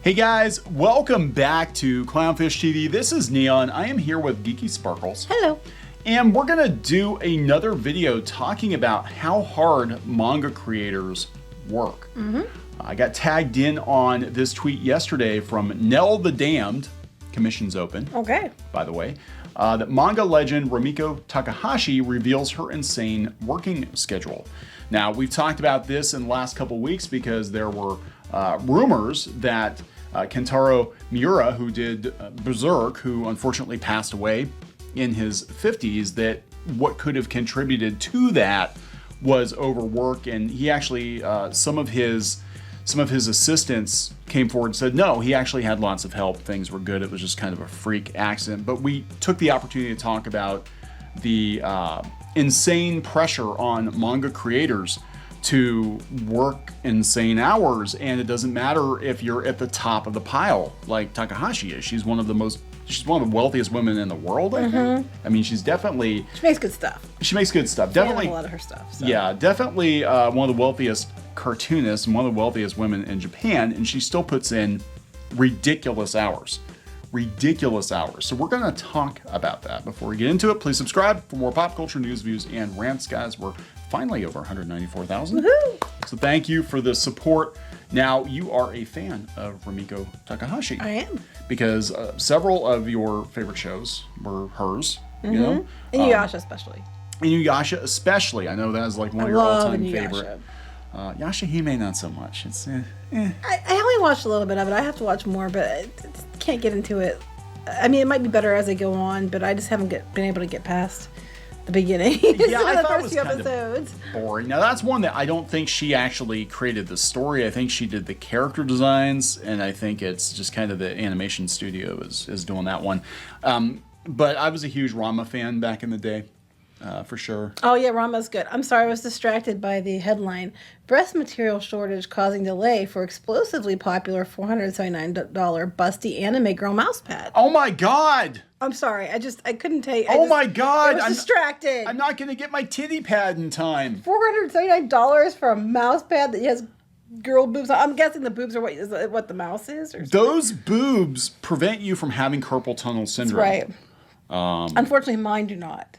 Hey guys, welcome back to Clownfish TV. This is Neon. I am here with Geeky Sparkles. Hello. And we're gonna do another video talking about how hard manga creators work. I got tagged in on this tweet yesterday from Nell the Damned, commissions open. Okay. By the way, that manga legend Rumiko Takahashi reveals her insane working schedule. Now, we've talked about this in the last couple weeks because there were rumors that Kentaro Miura, who did Berserk, who unfortunately passed away in his 50s, that what could have contributed to that was overwork, and he actually some of his assistants came forward and said no, he actually had lots of help, things were good, it was just kind of a freak accident. But we took the opportunity to talk about the insane pressure on manga creators to work insane hours, and it doesn't matter if you're at the top of the pile like Takahashi is. She's one of the wealthiest women in the world, I think. I mean, she's definitely... She makes good stuff. She makes good stuff. Definitely a lot of her stuff. So. Yeah, definitely one of the wealthiest cartoonists and one of the wealthiest women in Japan, and she still puts in ridiculous hours. Ridiculous hours. So we're going to talk about that. Before we get into it, please subscribe for more pop culture news, views, and rants, guys. We're finally over 194,000. So thank you for the support. Now, you are a fan of Rumiko Takahashi. I am. Because several of your favorite shows were hers, you know? Inuyasha especially. Inuyasha especially. I know that is like one of your all-time favorite. Yashahime, not so much. It's I only watched a little bit of it. I have to watch more, but I can't get into it. I mean, it might be better as I go on, but I just haven't been able to get past the beginning. Yeah, I the thought it first was few kind episodes. of boring. Now, that's one that I don't think she actually created the story. I think she did the character designs, and I think it's just kind of the animation studio is doing that one. But I was a huge Ranma fan back in the day. For sure. Oh yeah, Ranma's good. I'm sorry, I was distracted by the headline. Breast material shortage causing delay for explosively popular $479 busty anime girl mouse pad. Oh my god! I'm sorry, I couldn't tell you. My god! I was distracted. I'm not gonna get my titty pad in time. $479 for a mouse pad that has girl boobs. I'm guessing the boobs are what the mouse is? Or those boobs prevent you from having carpal tunnel syndrome. That's right. Unfortunately, mine do not.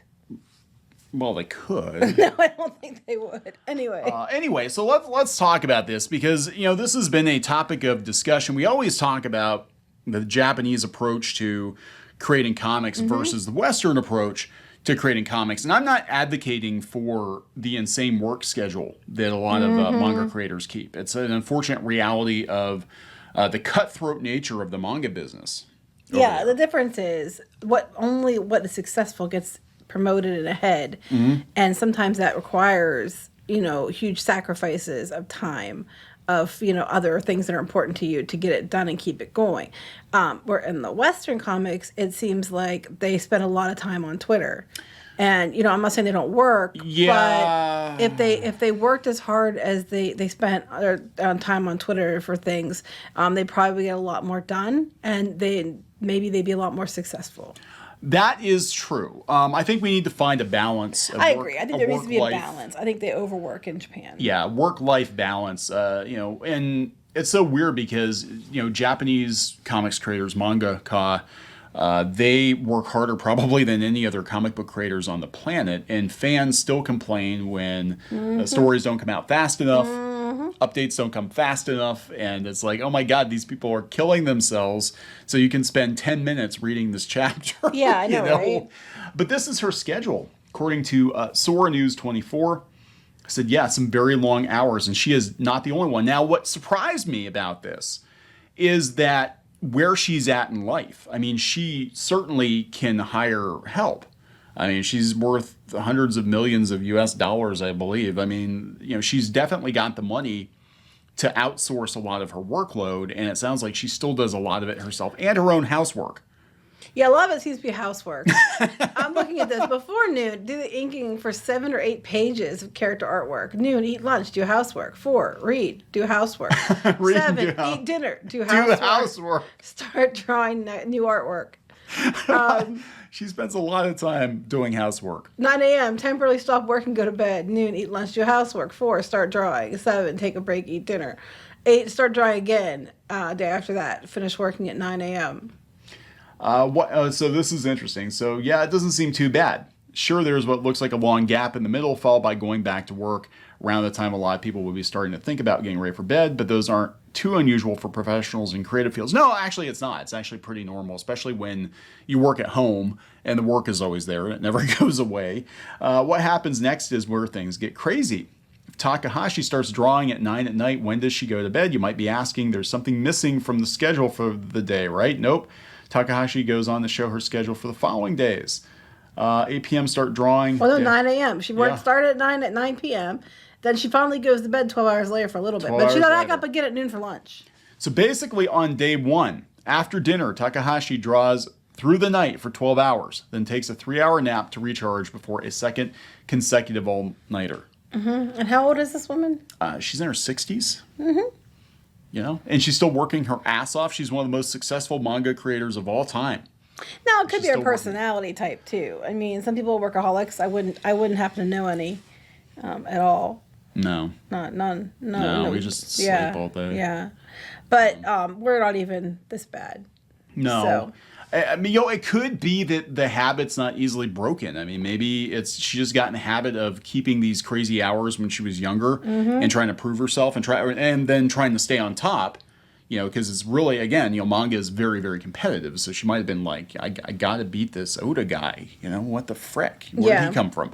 Well, they could. No, I don't think they would. Anyway. So let's talk about this because, you know, this has been a topic of discussion. We always talk about the Japanese approach to creating comics versus the Western approach to creating comics. And I'm not advocating for the insane work schedule that a lot of manga creators keep. It's an unfortunate reality of the cutthroat nature of the manga business. Yeah, the difference is what is successful gets promoted and ahead, and sometimes that requires huge sacrifices of time, of other things that are important to you to get it done and keep it going. Where in the Western comics, it seems like they spend a lot of time on Twitter, and I'm not saying they don't work, but if they worked as hard as they spent time on Twitter for things, they probably get a lot more done, and maybe they'd be a lot more successful. That is true. I think we need to find a balance. I agree. I think there needs to be a balance. I think they overwork in Japan. Yeah, work-life balance. And it's so weird because Japanese comics creators, mangaka, they work harder probably than any other comic book creators on the planet, and fans still complain when stories don't come out fast enough. Updates don't come fast enough, and it's like, oh my god, these people are killing themselves so you can spend 10 minutes reading this chapter. Yeah, I know, right? But this is her schedule. According to Sora News 24, said, yeah, some very long hours, and she is not the only one. Now, what surprised me about this is that where she's at in life, I mean, she certainly can hire help. I mean, she's worth hundreds of millions of US dollars, I believe. I mean, she's definitely got the money to outsource a lot of her workload, and it sounds like she still does a lot of it herself and her own housework. Yeah, a lot of it seems to be housework. I'm looking at this. Before noon, do the inking for 7 or 8 pages of character artwork. Noon, eat lunch, do housework. 4, read, do housework. 7, eat dinner, do housework. Do housework. Start drawing new artwork. She spends a lot of time doing housework. 9 a.m., temporarily stop work and go to bed. Noon, eat lunch, do housework. 4, start drawing. 7, take a break, eat dinner. 8, start drawing again. Day after that, finish working at 9 a.m. So this is interesting. So yeah, it doesn't seem too bad. Sure, there's what looks like a long gap in the middle, followed by going back to work around the time a lot of people would be starting to think about getting ready for bed, but those aren't too unusual for professionals in creative fields. No, actually it's not. It's actually pretty normal, especially when you work at home and the work is always there and it never goes away. What happens next is where things get crazy. If Takahashi starts drawing at 9 at night, when does she go to bed? You might be asking, there's something missing from the schedule for the day, right? Nope. Takahashi goes on to show her schedule for the following days. 8 p.m. start drawing. Well, no, 9 a.m. She started at 9 p.m. Then she finally goes to bed 12 hours later for a little bit. But she got back up again at noon for lunch. So basically on day 1, after dinner, Takahashi draws through the night for 12 hours, then takes a 3-hour nap to recharge before a second consecutive all-nighter. Mm-hmm. And how old is this woman? She's in her 60s. Mm-hmm. You know, and she's still working her ass off. She's one of the most successful manga creators of all time. Now, it could be her personality type too. I mean, some people are workaholics. I wouldn't happen to know any at all. No. None. No, we just sleep all day. Yeah. But we're not even this bad. No. So. I mean, it could be that the habit's not easily broken. I mean, maybe she just got in the habit of keeping these crazy hours when she was younger and trying to prove herself and then trying to stay on top. You know, because it's really, again, manga is very, very competitive. So she might have been like, I got to beat this Oda guy. You know, what the frick? Where did he come from?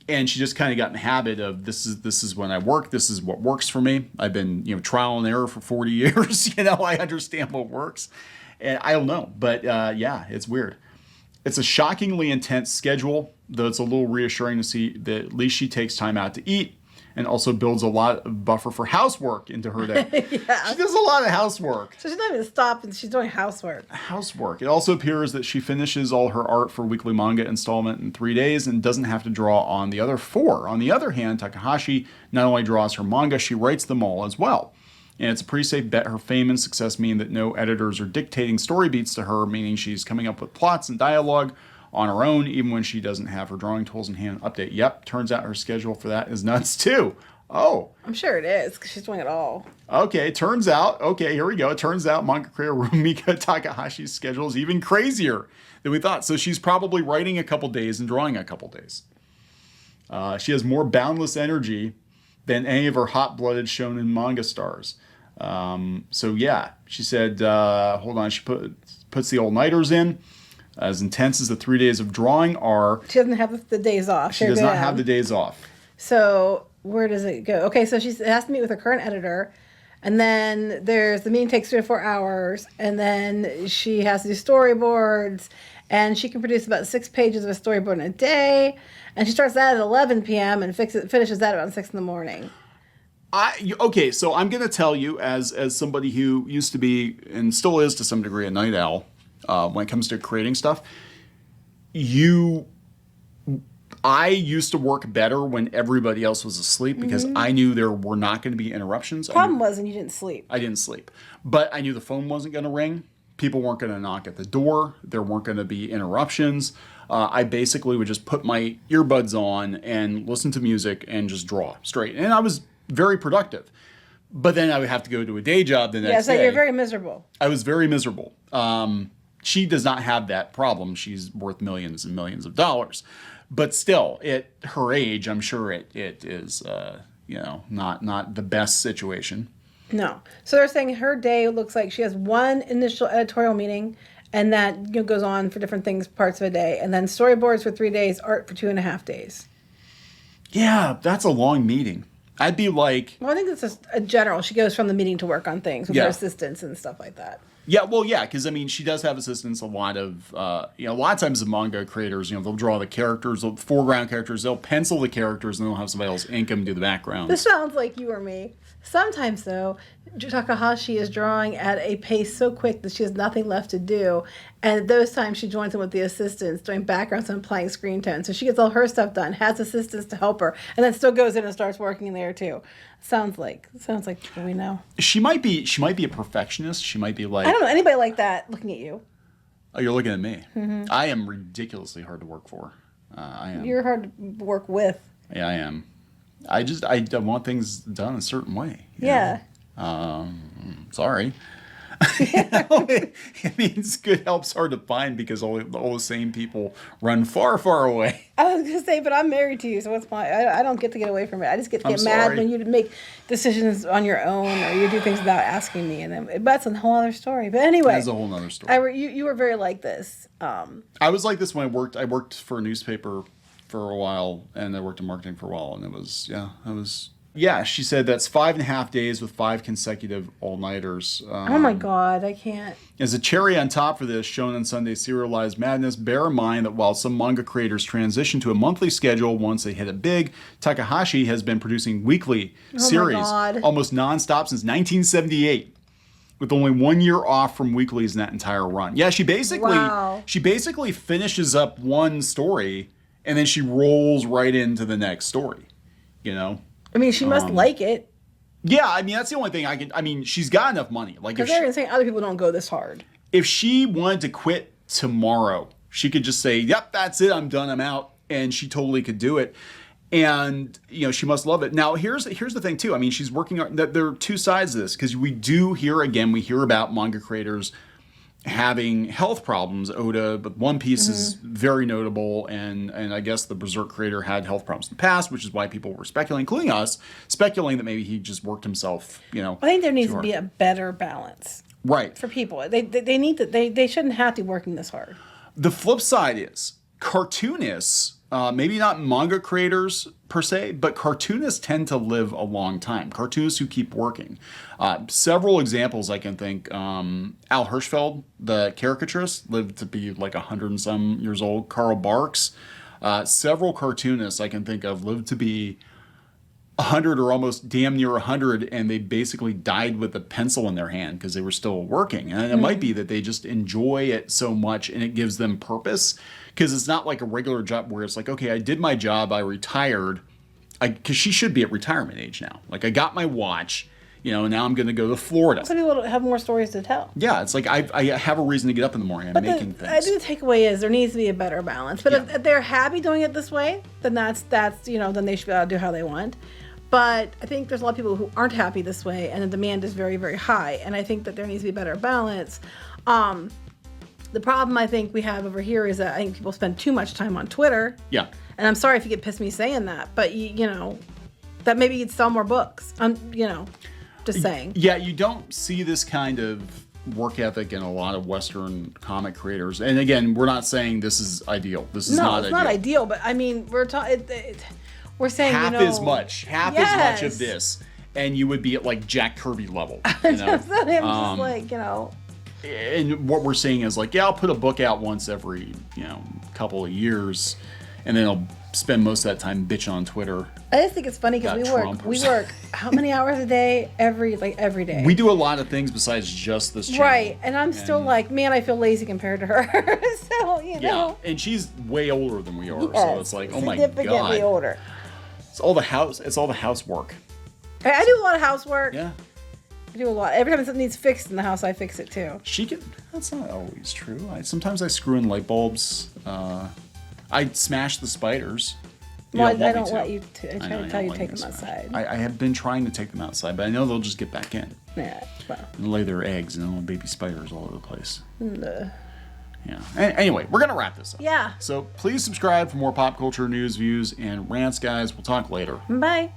And she just kind of got in the habit of this is when I work. This is what works for me. I've been, trial and error for 40 years. I understand what works. And I don't know. But yeah, it's weird. It's a shockingly intense schedule, though it's a little reassuring to see that at least she takes time out to eat. And also builds a lot of buffer for housework into her day. Yeah. She does a lot of housework. So she's not even stopping. She's doing housework. Housework. It also appears that she finishes all her art for weekly manga installment in 3 days and doesn't have to draw on the other 4. On the other hand, Takahashi not only draws her manga, she writes them all as well. And it's a pretty safe bet her fame and success mean that no editors are dictating story beats to her, meaning she's coming up with plots and dialogue on her own, even when she doesn't have her drawing tools in hand. Update. Yep, turns out her schedule for that is nuts too. Oh. I'm sure it is, because she's doing it all. Okay, turns out, here we go. It turns out manga creator Rumiko Takahashi's schedule is even crazier than we thought. So she's probably writing a couple days and drawing a couple days. She has more boundless energy than any of her hot-blooded shonen manga stars. So yeah, she said, hold on, she puts the all-nighters in. As intense as the 3 days of drawing are... She doesn't have the days off. She does not have the days off. So where does it go? Okay, so she has to meet with her current editor. And then the meeting takes 3 to 4 hours. And then she has to do storyboards. And she can produce about 6 pages of a storyboard in a day. And she starts that at 11 p.m. and finishes that around 6 in the morning. Okay, so I'm going to tell you, as somebody who used to be, and still is to some degree, a night owl, when it comes to creating stuff, I used to work better when everybody else was asleep because I knew there were not going to be interruptions. Problem wasn't you didn't sleep. I didn't sleep. But I knew the phone wasn't going to ring. People weren't going to knock at the door. There weren't going to be interruptions. I basically would just put my earbuds on and listen to music and just draw straight. And I was very productive. But then I would have to go to a day job the next day. Yeah, so you're very miserable. I was very miserable. She does not have that problem. She's worth millions and millions of dollars. But still, at her age, I'm sure it is, not the best situation. No. So they're saying her day looks like she has one initial editorial meeting, and that goes on for different things, parts of a day. And then storyboards for 3 days, art for 2.5 days. Yeah, that's a long meeting. I'd be like... Well, I think it's just a general. She goes from the meeting to work on things with her assistants and stuff like that. Yeah, well, yeah, because, I mean, she does have assistants. A lot of times the manga creators, they'll draw the characters, the foreground characters, they'll pencil the characters, and they'll have somebody else ink them, do the background. This sounds like you or me. Sometimes, though, Takahashi is drawing at a pace so quick that she has nothing left to do. And at those times, she joins in with the assistants, doing backgrounds and applying screen tone. So she gets all her stuff done, has assistants to help her, and then still goes in and starts working there, too. Sounds like people we know. She might be a perfectionist. She might be like... I don't know anybody like that looking at you. Oh, you're looking at me. I am ridiculously hard to work for. I am. You're hard to work with. Yeah, I am. I want things done a certain way. Yeah. Sorry. It means good help's hard to find because all the same people run far, far away. I was gonna say, but I'm married to you, so what's my? I don't get to get away from it. I just get to get mad sorry. when you make decisions on your own or you do things without asking me, and then but that's a whole other story. But anyway, That's a whole other story. You were very like this. I was like this when I worked. I worked for a newspaper for a while, and I worked in marketing for a while, and it was Yeah, she said that's 5.5 days with 5 consecutive all-nighters. Oh my God, I can't. As a cherry on top for this, shown on Sunday's Serialized Madness, bear in mind that while some manga creators transition to a monthly schedule once they hit it big, Takahashi has been producing weekly series almost nonstop since 1978, with only 1 year off from weeklies in that entire run. Yeah, she basically finishes up one story and then she rolls right into the next story, you know? I mean, she must like it. Yeah, I mean, that's the only thing I can... I mean, she's got enough money. Like, because they're saying other people don't go this hard. If she wanted to quit tomorrow, she could just say, yep, that's it, I'm done, I'm out. And she totally could do it. And, you know, she must love it. Now, here's the thing, too. I mean, she's working on... There are two sides of this. Because we hear about manga creators having health problems. Oda, but One Piece is very notable, and I guess the Berserk creator had health problems in the past, which is why people were speculating, including us, speculating that maybe he just worked himself, you know. I think there needs to be a better balance. Right. For people. They need to they shouldn't have to be working this hard. The flip side is cartoonists, maybe not manga creators per se, but cartoonists tend to live a long time. Cartoonists who keep working. Several examples I can think. Al Hirschfeld, the caricaturist, lived to be like 100 and some years old. Carl Barks. Several cartoonists I can think of lived to be 100 or almost damn near 100, and they basically died with a pencil in their hand because they were still working. And it might be that they just enjoy it so much and it gives them purpose, because it's not like a regular job where it's like, okay, I did my job, I retired, because she should be at retirement age now. Like, I got my watch, you know, now I'm going to go to Florida. Some people have more stories to tell. Yeah, it's like I have a reason to get up in the morning. I'm making things. I think the takeaway is there needs to be a better balance. But if they're happy doing it this way, then that's you know, then they should be able to do how they want. But I think there's a lot of people who aren't happy this way, and the demand is very, very high. And I think that there needs to be better balance. The problem I think we have over here is that I think people spend too much time on Twitter. Yeah. And I'm sorry if you get pissed me saying that, but you know, that maybe you'd sell more books. You know, just saying. Yeah, you don't see this kind of work ethic in a lot of Western comic creators. And again, we're not saying this is ideal. This is not ideal. No, it's not ideal. But I mean, we're saying half as much of this, and you would be at like Jack Kirby level. You know? I'm just like, you know. And what we're seeing is like, yeah, I'll put a book out once every, you know, couple of years, and then I'll spend most of that time bitching on Twitter. I just think it's funny because we work how many hours a day? Every day. We do a lot of things besides just this channel. Right, and I'm still like, man, I feel lazy compared to her. So, you know. Yeah, and she's way older than we are, so it's like, oh my God. Significantly older. It's all the housework. I do a lot of housework. Yeah. I do a lot. Every time something needs fixed in the house, I fix it too. That's not always true. Sometimes I screw in light bulbs. I smash the spiders. Well, I don't let you. I try to tell you to take them outside. I have been trying to take them outside, but I know they'll just get back in. Yeah. Well. And lay their eggs, and little baby spiders all over the place. Yeah. Anyway, we're gonna wrap this up. Yeah. So please subscribe for more pop culture news, views, and rants, guys. We'll talk later. Bye.